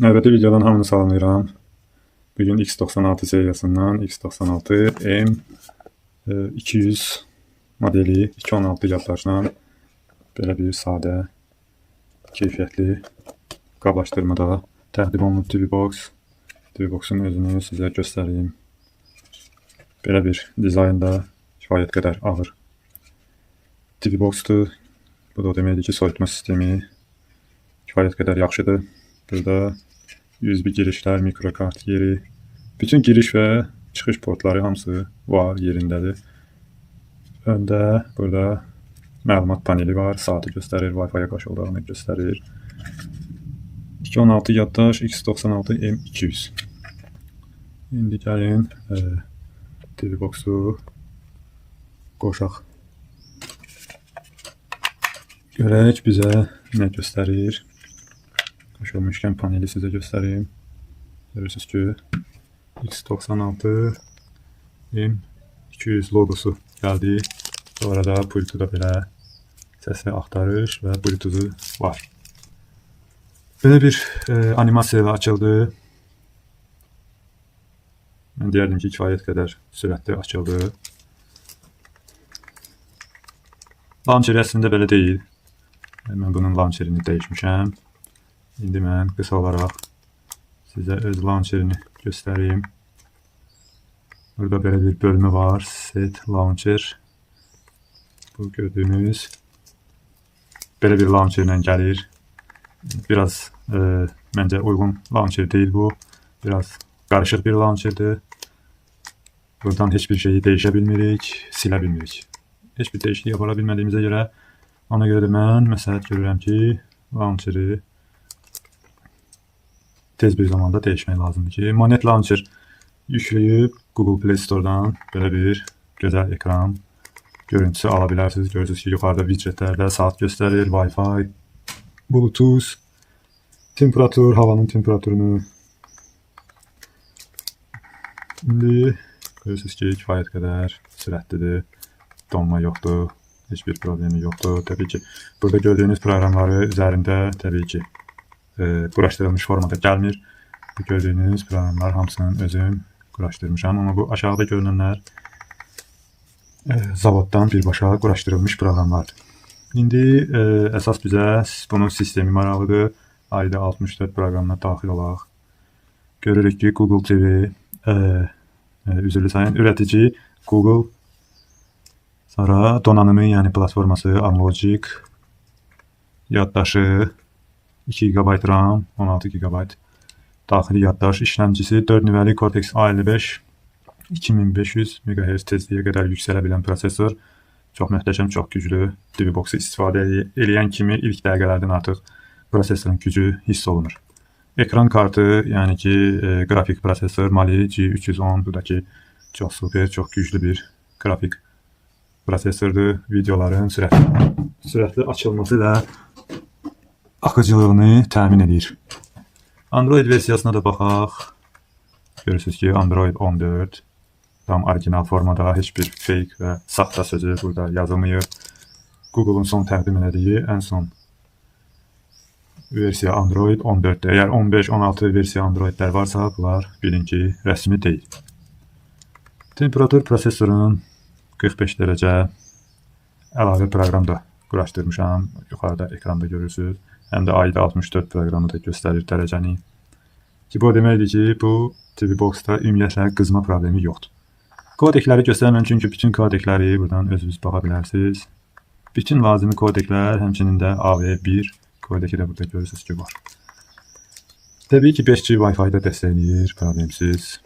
Növbəti videodan hamını salamlayıram. Bugün X96 seriyasından X96M200 modeli 216 yaddaşla belə bir sadə, keyfiyyətli qablaşdırmada təqdim olunub TV-Box. TV-Box'un özünü sizə göstəreyim. Belə bir dizaynda kifayət qədər ağır TV-Box'dur. Bu da o deməkdir ki, soyutma sistemi kifayət qədər yaxşıdır. Burada USB girişlər, mikrokart yeri, bütün giriş və çıxış portları hamısı var, yerindədir. Öndə burada məlumat paneli var, saatı göstərir, Wi-Fi-yə qarşı olduğunu göstərir. 216 yaddaş X96M200. İndi gəlin TV-Box'u qoşaq. Görək bizə nə göstərir. Qoşulmuşkən paneli sizə göstəreyim. Görürsünüz ki, X96M200 logosu gəldi. Sonra da pultuda belə səsli axtarış və bluetooth var. Belə bir animasiya açıldı. Mən deyərdim ki, kifayət qədər sürətli açıldı. Launcher əslində belə deyil. Mən bunun launcherini dəyişmişəm. İndi mən qısa olaraq sizə öz launcherini göstəreyim. Burada belə bir bölmə var. Set launcher. Bu gördüyünüz belə bir launcherlə gəlir. Biraz məncə uyğun launcher deyil bu. Biraz qarışıq bir launcherdir. Buradan heç bir şeyi dəyişə bilmirik, silə bilmirik. Heç bir dəyişiklik yapara bilmədiyimizə görə, ona görə də mən məsləhət görürəm ki, launcheri tez bir zamanda dəyişmək lazımdır ki, Monet Launcher yükləyib Google Play Store'dan belə bir gözəl ekran görüntüsü ala bilərsiniz. Görürsünüz ki, yuxarıda widgetlərdə saat göstərir, Wi-Fi, Bluetooth, temperatur, havanın temperaturunu. İndi görürsünüz ki, kifayət qədər sürətlidir, donma yoxdur, heç bir problemi yoxdur. Təbii ki, burada gördüyünüz proqramları üzərində təbii ki, quraşdırılmış formada gəlmir. Bu gördüyünüz proqramlar hamısının özüm quraşdırmışam. Amma bu aşağıda görünənlər zavoddan birbaşa quraşdırılmış proqramlardır. İndi əsas bizə bunun sistemi maraqlıdır. Ayda 64 proqramına daxil olaq. Görürük ki, Google TV, üzrlü sayın üretici Google, sonra donanımı, yəni platforması Amlogic, yaddaşı 2 GB RAM, 16 GB daxili yaddaş, işləmcisi 4 nüvəli Cortex A55 2500 MHz tezliyə qədər yüksələ bilən prosesor. Çox möhtəşəm, çox güclü. TV-Box'u istifadə edən kimi ilk dəqiqələrdən artıq prosesorun gücü hiss olunur. Ekran kartı, yəni ki, qrafik prosesor Mali G310, bu da ki, çox super, çox güclü bir qrafik prosesordur. Videoların sürətli açılması və akıcılığını təmin edir. Android versiyasına da baxaq. Görürsünüz ki, Android 14 tam orijinal formada, heç bir fake və saxta sözü burada yazılmıyor. Google'un son təqdim elədiyi ən son versiya Android 14'dir. Əgər 15-16 versiya Androidlər varsa, bunlar bilin ki, rəsmi deyil. Temperatur prosesorun 45 dərəcə əlavə proqram da quraşdırmışam. Yuxarıda ekranda görürsünüz. Həm də ayda 64 proqramı da göstərir dərəcəni. Ki, bu deməkdir ki, bu TV-Box'da ümumiyyətlə qızma problemi yoxdur. Kodekləri göstərməm, çünki bütün kodekləri buradan özünüz baxa bilərsiniz. Bütün lazımi kodeklər, həmçinin də AV1 kodeki də burada görürsünüz ki, var. Təbii ki, 5G Wi-Fi-da dəstəkləyir, problemsiz.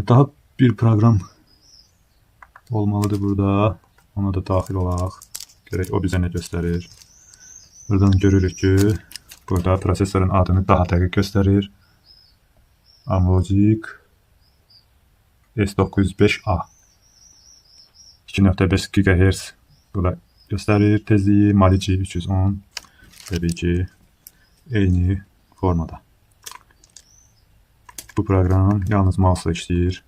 Daha bir proqram olmalıdır burada. Ona da daxil olaq. Görək, o bizə nə göstərir. Buradan görürük ki, burada prosesorun adını daha dəqiq göstərir. Amlogic S905A 2.5 GHz burada göstərir tezliyi. Mali G310 təbii ki, eyni formada. Bu proqram yalnız mouse-la işləyir.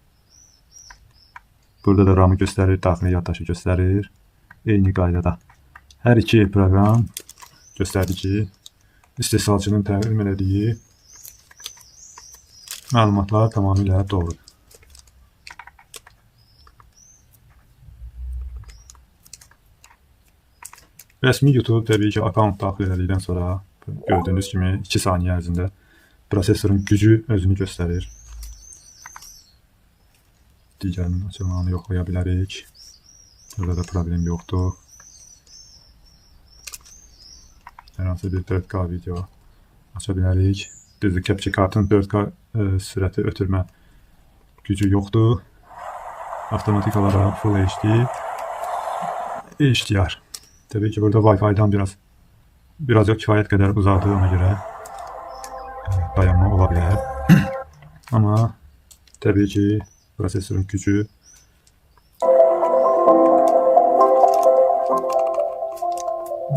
Burada da RAM-ı göstərir, daxili yaddaşı göstərir. Eyni qaydada. Hər iki proqram göstərdi ki, istehsalçının təmin etdiyi məlumatlar tamamilə doğrudur. Rəsmi YouTube təbii ki, account daxil edildikdən sonra gördüyünüz kimi 2 saniyə ərzində prosesorun gücü özünü göstərir. Digərinin açılmağını yoxlaya bilərik. Burada da problem yoxdur. Hər hansı bir 4K video aça bilərik. Düzdür, Capture Card'ın 4K sürəti ötürmə gücü yoxdur. Avtomatik olaraq Full HD HDR. Təbii ki, burada Wi-Fi-dan biraz yox, kifayət qədər uzaqdır, ona görə dayanma ola bilər. Amma təbii ki, prosesorun gücü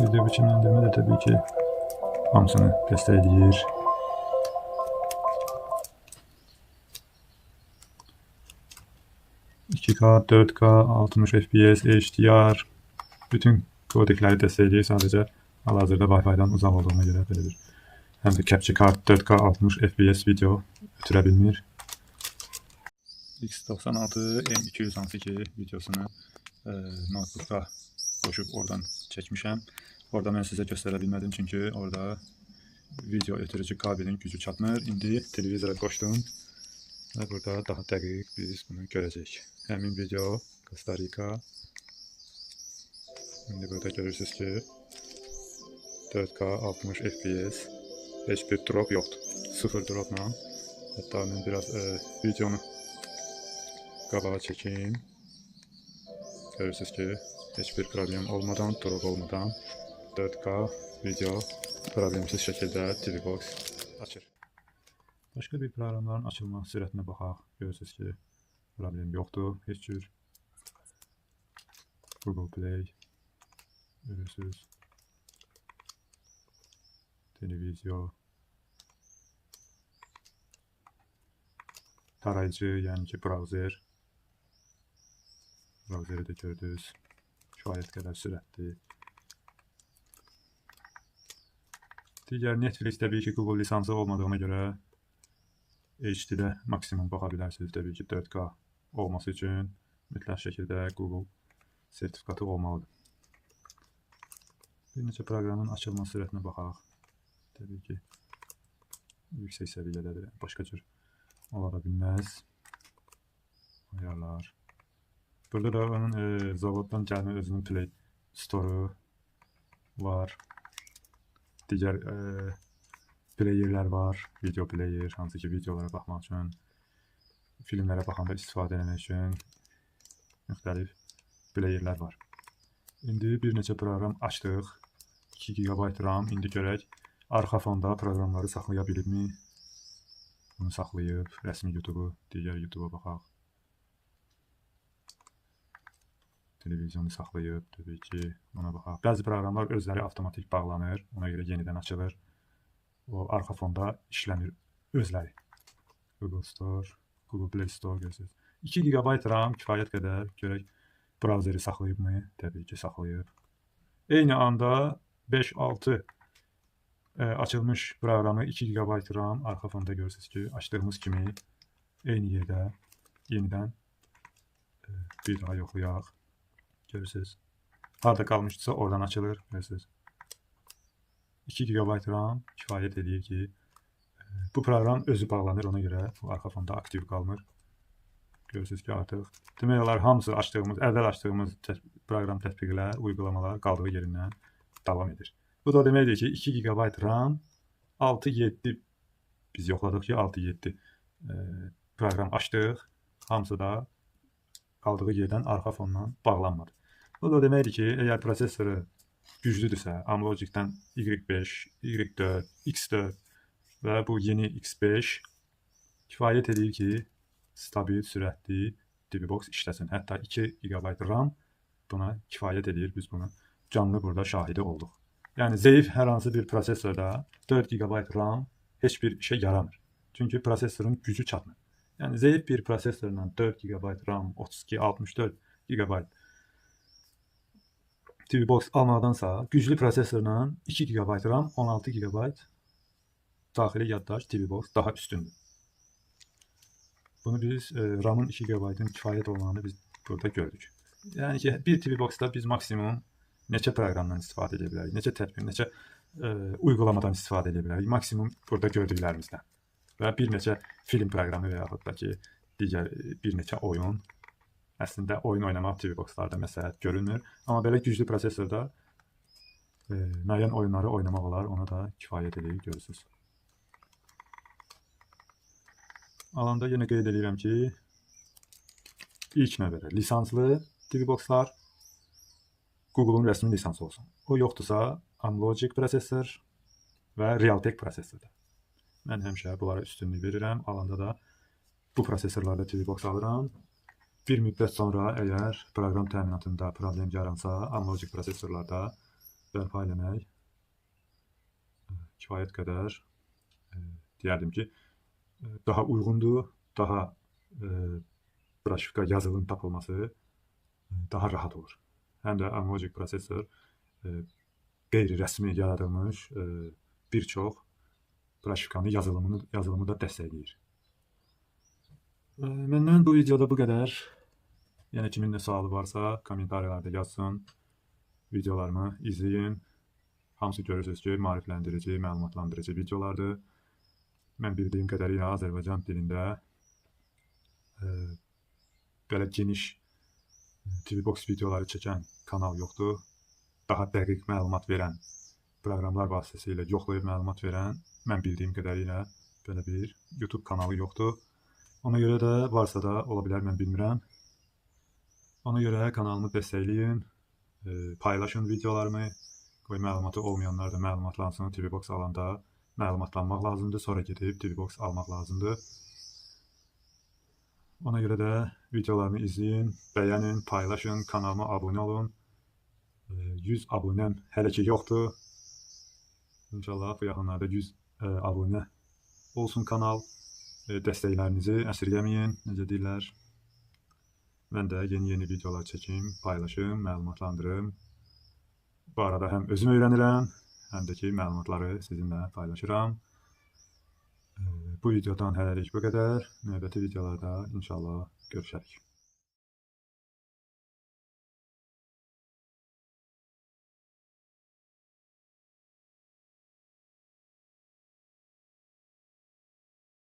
video biçimləndirmə də təbii ki, hamısını dəstəkləyir. $2K, 4K, 60 FPS, HDR bütün kodekləri dəstəkləyir. Sadəcə hal-hazırda Wi-Fi-dan uzaq olduğuna görə belədir. Həm də Capture Card 4K 60 FPS video ötürə bilmir. X96 M200 hansı ki videosunu notebookda qoşub oradan çəkmişəm. Orada mən sizə göstərə bilmədim çünki orada video ötürücü kabelin gücü çatmır. İndi televizora qoşdum və burada daha dəqiq biz bunu görəcəyik. Həmin video Costa Rica. İndi burada görürsünüz ki 4K 60 FPS heç bir drop yoxdur. Sıfır dropla. Hətta mən biraz videonu qabağa çəkim. Görürsünüz ki heç bir problem olmadan, drop olmadan 4K video problemsiz şəkildə TV-Box açır. Başqa bir proqramların açılma sürətinə baxaq. Görürsünüz ki problem yoxdur. Heç cür Google Play görürsünüz. Televizyon. Tarayıcı, yəni ki browser. Browseri də gördünüz. Kifayət qədər sürətli. Digər Netflix təbii ki Google lisansı olmadığına görə HD-də maksimum baxa bilərsiniz. Təbii ki 4K olması üçün mütləq şəkildə Google sertifikatı olmalıdır. Bir neçə proqramın açılma sürətinə baxaq. Təbii ki yüksək səviyyədədir. Başqa cür ola da bilməz. Ayarlar. Burada da onun zavoddan gəlmə özünün Play Store-u var. Digər playerlər var. Video player, hansı ki videolara baxmaq üçün, filmlərə baxanda istifadə etmək üçün müxtəlif playerlər var. İndi bir neçə proqram açdıq. 2 GB RAM. İndi görək arxa fonda proqramları saxlaya bilibmi? Bunu saxlayıb, rəsmi YouTube-u, digər YouTube-a baxaq. Televizyonu saxlayıb, təbii ki, ona baxaq. Bəzi proqramlar özləri avtomatik bağlanır, ona görə yenidən açılır. O arxa fonda işləmir özləri. Google Store, Google Play Store görürsünüz. 2 GB RAM kifayət qədər. Görək browseri saxlayıbmı? Təbii ki, saxlayıb. Eyni anda 5-6 açılmış proqramı 2 GB RAM arxa fonda görürsünüz ki, açdığımız kimi eyni yerdə yenidən bir daha yoxlayaq. Görürsünüz. Harada qalmışdısa oradan açılır. Görürsünüz. 2 GB RAM kifayət edir ki, bu proqram özü bağlanır, ona görə bu arxa fonda aktiv qalmır. Görürsünüz ki, artıq demək olar hamısı açdığımız, əvvəl açdığımız proqram tətbiqlər, uygulamalar qaldığı yerindən davam edir. Bu da deməkdir ki, 2 GB RAM 6-7 biz yoxladıq ki, 6-7 proqram açdıq, hamısı da qaldığı yerdən arxa fondan bağlanmadı. Bu da deməkdir ki, əgər prosesoru güclüdürsə, Amlogic'dən Y5, Y4, X4 və bu yeni X5 kifayət edir ki, stabil, sürətli TV-Box işləsin. Hətta 2 GB RAM buna kifayət edir. Biz bunu canlı burada şahidi olduq. Yəni zəif hər hansı bir prosesorda 4 GB RAM heç bir işə yaramır. Çünki prosesorun gücü çatmır. Yəni zəif bir prosesorla 4 GB RAM, 32, 64 GB TV Box almaqdansa güclü prosesorla 2 GB RAM, 16 GB daxili yaddaş TV Box daha üstündür. Bunu biz RAM'ın 2 GB-ın kifayət olmağını biz burada gördük. Yəni ki, bir TV Box-da biz maksimum neçə proqramdan istifadə edə bilərik, neçə tətbiq, neçə uygulamadan istifadə edə bilərik. Maksimum burada gördüklərimizdən. Və bir neçə film proqramı və yaxud da ki, digər bir neçə oyun. Əslində oyun oynamaq TV Box-larda məsləhət görünmür. Amma belə güclü prosesorda müəyyən oyunları oynamaq olar, ona da kifayət edir, görürsünüz. Alanda yenə qeyd edirəm ki, ilk növbədə lisanslı TV Box-lar Google-un rəsmi lisansı olsun. O yoxdursa, Amlogic prosesor və Realtek prosesordur. Mən həmişə bunlara üstünlük verirəm. Alanda da bu prosesorlarda TV Box alıram. Bir müddət sonra əgər proqram təminatında problem yaransa, Amlogic prosesorlarda bərpa eləmək kifayət qədər deyərdim ki, daha uyğundur, daha broşifika yazılım tapılması daha rahat olur. Həm də Amlogic prosesor qeyri-rəsmi yaradılmış bir çox broşifikanın yazılımı da dəstəkləyir. Məndən bu videoda bu qədər. Yəni kimin də sualı varsa, kommentariyalarda yazsın. Videolarımı izləyin. Hamısı görürsünüz ki, maarifləndirici, məlumatlandırıcı videolardır. Mən bildiyim qədərilə Azərbaycan dilində belə geniş TV Box videoları çəkən kanal yoxdur. Daha dəqiq məlumat verən, proqramlar vasitəsilə yoxlayıb məlumat verən, mən bildiyim qədərilə belə bir YouTube kanalı yoxdur. Ona görə də varsa da ola bilər, mən bilmirəm. Ona görə kanalımı dəstəkləyin, paylaşın videolarımı, qoy məlumatı olmayanlar da məlumatlansın. TV Box alanda məlumatlanmaq lazımdır, sonra gedib TV Box almaq lazımdır. Ona görə də videolarımı izləyin, bəyənin, paylaşın, kanalıma abunə olun. 100 abunəm hələ ki yoxdur. İnşallah bu yaxınlarda 100 abunə olsun kanal. Dəstəklərinizi əsirgəməyin, necə deyirlər. Mən də yeni videolar çəkim, paylaşım, məlumatlandırım. Bu arada həm özüm öyrənirəm, həm də ki, məlumatları sizinlə paylaşıram. Bu videodan hələlik bu qədər. Növbəti videolarda inşallah görüşərik.